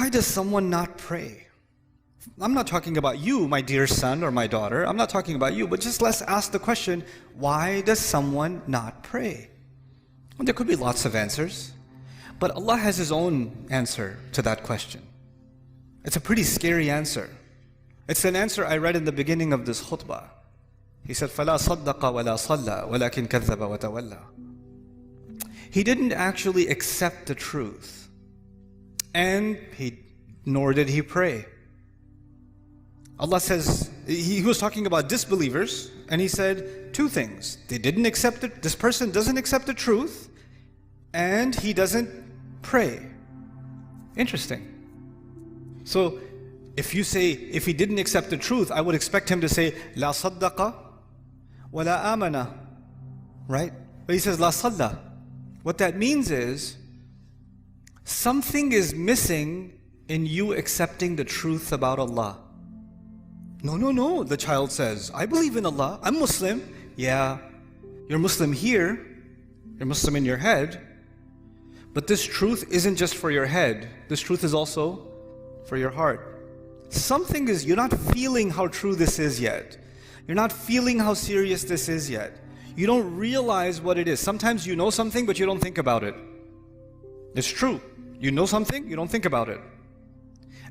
why does someone not pray? I'm not talking about you, my dear son or my daughter. I'm not talking about you, but just let's ask the question, why does someone not pray? Well, there could be lots of answers, but Allah has His own answer to that question. It's a pretty scary answer. It's an answer I read in the beginning of this khutbah. He said, فَلَا صَدَّقَ وَلَا صَلَّى وَلَكِنْ كَذَّبَ وَتَوَلَّى. He didn't actually accept the truth, and nor did he pray. Allah says, He was talking about disbelievers, and He said two things. They didn't accept it. This person doesn't accept the truth, and he doesn't pray. Interesting. So, if you say, if he didn't accept the truth, I would expect him to say, La saddaqa wa la amana. Right? But he says, La salla. What that means is, something is missing in you accepting the truth about Allah. No, the child says, I believe in Allah, I'm Muslim. Yeah, you're Muslim here, you're Muslim in your head, but this truth isn't just for your head, this truth is also for your heart. Something is, you're not feeling how true this is yet. You're not feeling how serious this is yet. You don't realize what it is. Sometimes you know something, but you don't think about it. It's true. You know something, you don't think about it.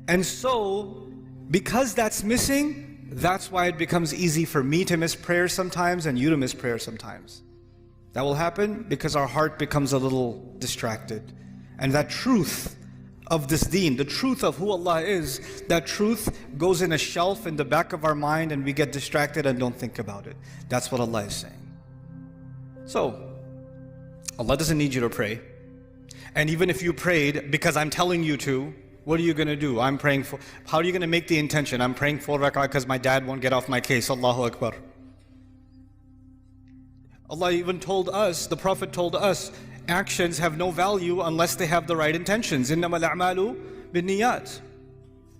And so, because that's missing, that's why it becomes easy for me to miss prayer sometimes and you to miss prayer sometimes. That will happen because our heart becomes a little distracted. And that truth of this deen, the truth of who Allah is, that truth goes in a shelf in the back of our mind and we get distracted and don't think about it. That's what Allah is saying. So, Allah doesn't need you to pray. And even if you prayed because I'm telling you to, what are you going to do? I'm praying for, how are you going to make the intention? I'm praying 4 rak'ah because my dad won't get off my case. Allahu Akbar. Allah even told us, the Prophet told us, actions have no value unless they have the right intentions. إِنَّمَا الْأَعْمَالُ بِالنِّيَّاتِ.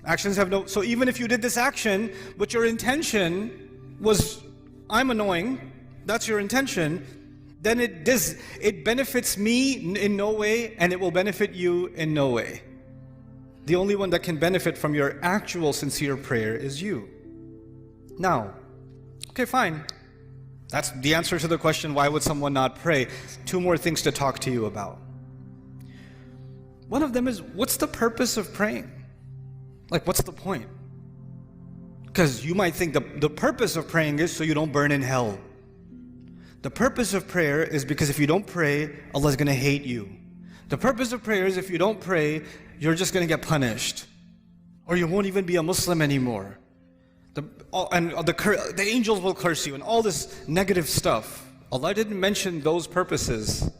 Actions have no, so even if you did this action, but your intention was, I'm annoying, that's your intention, then it benefits me in no way and it will benefit you in no way. The only one that can benefit from your actual sincere prayer is you. Now, okay, fine. That's the answer to the question, why would someone not pray? 2 more things to talk to you about. One of them is, what's the purpose of praying? Like, what's the point? Because you might think the purpose of praying is so you don't burn in hell. The purpose of prayer is because if you don't pray, Allah is going to hate you. The purpose of prayer is if you don't pray, you're just going to get punished. Or you won't even be a Muslim anymore. The angels will curse you and all this negative stuff. Allah didn't mention those purposes.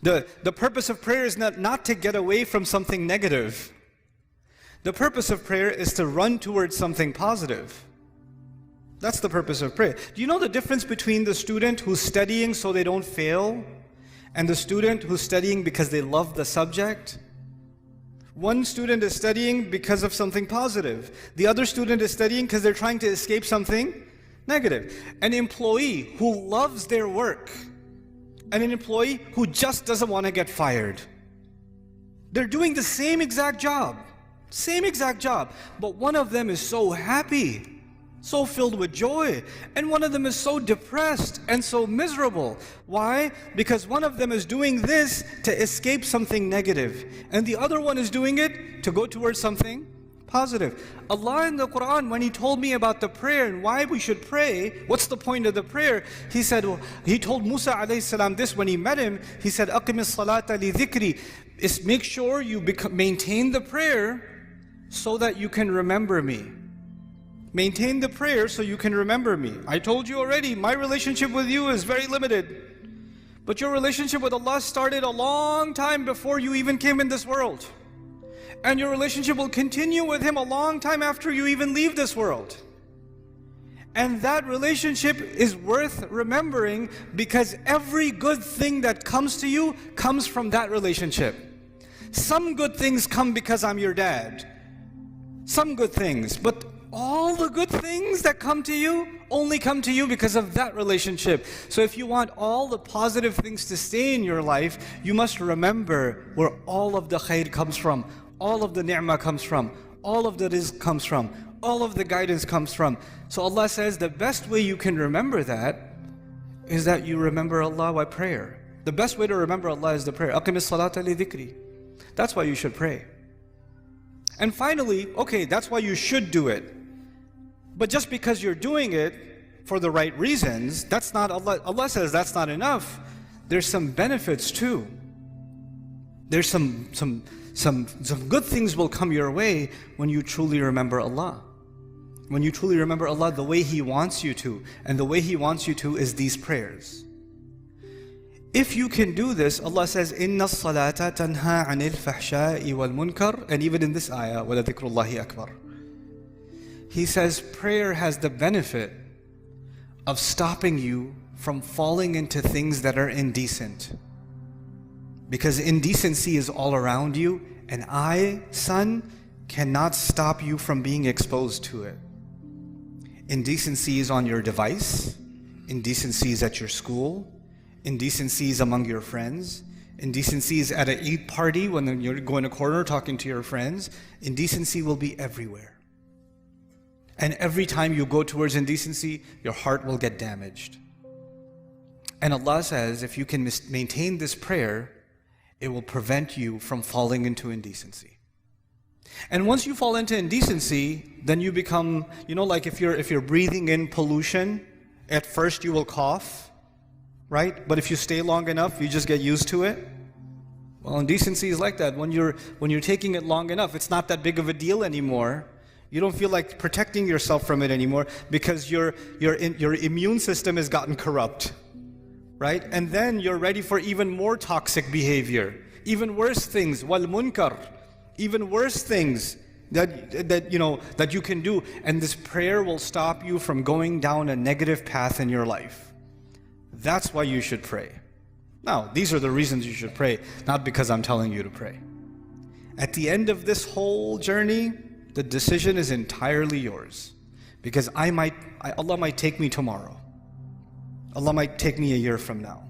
The purpose of prayer is not to get away from something negative. The purpose of prayer is to run towards something positive. That's the purpose of prayer. Do you know the difference between the student who's studying so they don't fail and the student who's studying because they love the subject? One student is studying because of something positive. The other student is studying because they're trying to escape something negative. An employee who loves their work and an employee who just doesn't want to get fired. They're doing the same exact job, but one of them is so happy, so filled with joy, and one of them is so depressed and so miserable. Why? Because one of them is doing this to escape something negative, and the other one is doing it to go towards something positive. Allah in the Quran, when He told me about the prayer and why we should pray, what's the point of the prayer? He said, He told Musa alayhi salam this when he met him. He said, أَقِمِ الصَّلَاةَ لِذِكْرِ. Is make sure you maintain the prayer so that you can remember me. Maintain the prayer so you can remember me. I told you already, my relationship with you is very limited. But your relationship with Allah started a long time before you even came in this world. And your relationship will continue with Him a long time after you even leave this world. And that relationship is worth remembering because every good thing that comes to you comes from that relationship. Some good things come because I'm your dad. Some good things, but all the good things that come to you only come to you because of that relationship. So if you want all the positive things to stay in your life, you must remember where all of the khair comes from. all of the ni'mah comes from, all of the rizq comes from, all of the guidance comes from. So Allah says the best way you can remember that is that you remember Allah by prayer. The best way to remember Allah is the prayer. أَقِمِ الصَّلَاةَ لِذِكْرِ. That's why you should pray. And finally, okay, that's why you should do it. But just because you're doing it for the right reasons, that's not Allah. Allah says that's not enough. There's some benefits too. There's some good things will come your way when you truly remember Allah. When you truly remember Allah the way He wants you to. And the way He wants you to is these prayers. If you can do this, Allah says, إِنَّ الصَّلَاةَ تَنْهَى عَنِ الْفَحْشَاءِ وَالْمُنْكَرِ. And even in this ayah, وَلَذِكْرُ اللَّهِ أَكْبَرُ. He says prayer has the benefit of stopping you from falling into things that are indecent. Because indecency is all around you, and I, son, cannot stop you from being exposed to it. Indecency is on your device, indecency is at your school, indecency is among your friends, indecency is at an Eid party when you're going to corner talking to your friends. Indecency will be everywhere. And every time you go towards indecency, your heart will get damaged. And Allah says, if you can maintain this prayer, it will prevent you from falling into indecency. And once you fall into indecency, then you become, like if you're breathing in pollution, at first you will cough, right? But if you stay long enough, you just get used to it. Well, indecency is like that. When you're taking it long enough, it's not that big of a deal anymore. You don't feel like protecting yourself from it anymore because your immune system has gotten corrupt, right? And then you're ready for even more toxic behavior, even worse things, wal munkar, even worse things that you can do. And this prayer will stop you from going down a negative path in your life. That's why you should pray. Now, these are the reasons you should pray, not because I'm telling you to pray. At the end of this whole journey, the decision is entirely yours. Because Allah might take me tomorrow. Allah might take me a year from now.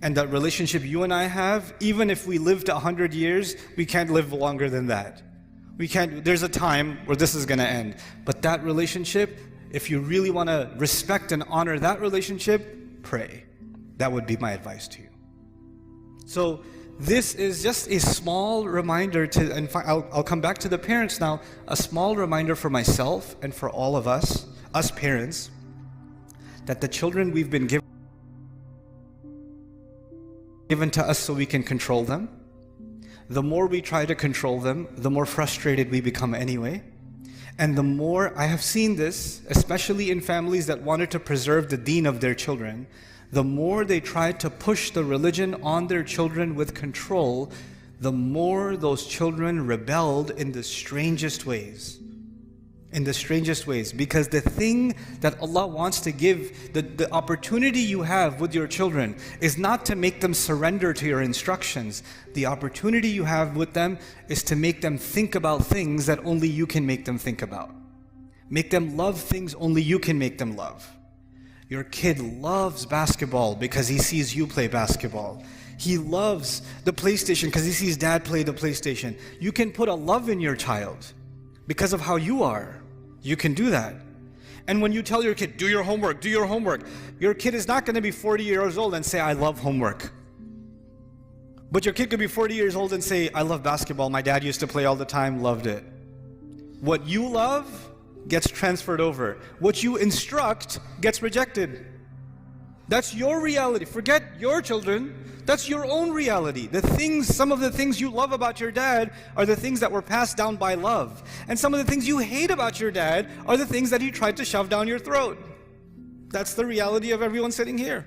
And that relationship you and I have, even if we lived 100 years, we can't live longer than that. There's a time where this is going to end. But that relationship, if you really want to respect and honor that relationship, pray. That would be my advice to you. So this is just a small reminder and I'll come back to the parents now, a small reminder for myself and for all of us parents, that the children we've been given to us so we can control them. The more we try to control them, the more frustrated we become anyway. And the more, I have seen this, especially in families that wanted to preserve the deen of their children, the more they tried to push the religion on their children with control, the more those children rebelled in the strangest ways. Because the thing that Allah wants to give, the opportunity you have with your children is not to make them surrender to your instructions. The opportunity you have with them is to make them think about things that only you can make them think about. Make them love things only you can make them love. Your kid loves basketball because he sees you play basketball. He loves the PlayStation because he sees dad play the PlayStation. You can put a love in your child because of how you are. You can do that. And when you tell your kid, do your homework, your kid is not going to be 40 years old and say, I love homework. But your kid could be 40 years old and say, I love basketball. My dad used to play all the time, loved it. What you love gets transferred over. What you instruct gets rejected. That's your reality. Forget your children. That's your own reality. Some of the things you love about your dad are the things that were passed down by love. And some of the things you hate about your dad are the things that he tried to shove down your throat. That's the reality of everyone sitting here.